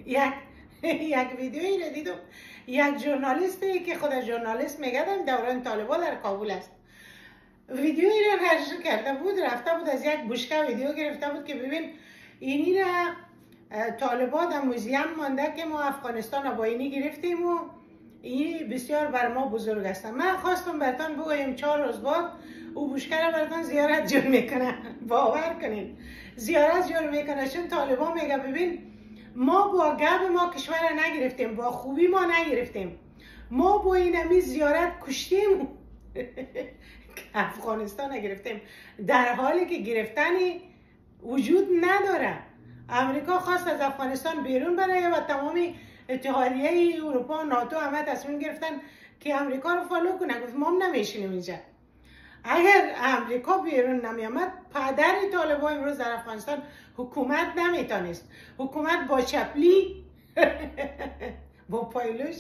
یک یک ویدیویی رو دیدم، یک ژورنالیستی که خود ژورنالیست میگه دوران طالبان در کابل است، ویدیویی رو نشر کرده بود، رفته بود از یک بشکه ویدیو گرفته بود که ببین اینی را طالبان در موزیم مانده که ما افغانستان با اینی گرفتیم و این بسیار بر ما بزرگ است. من خواستم براتون بگویم 4 روز بعد او بشکه را براتون زیارت جور میکنه. باور کنین زیارت جور میکنه، چون طالبان میگه ببین ما با گب ما کشور را نگرفتیم، با خوبی ما نگرفتیم، ما با این همی زیارت کشتیم افغانستان نگرفتیم، در حالی که گرفتنی وجود نداره. امریکا خواست از افغانستان بیرون بره و تمامی اتحادیه اروپا و ناتو همه تصمیم گرفتن که امریکا رو فالو کنه. گفت ما هم نمیشینیم اینجا. اگر امریکا بیرون نمیامد پدر طالبان امروز در افغانستان حکومت نمیتونست. حکومت با چپلی با پایلوش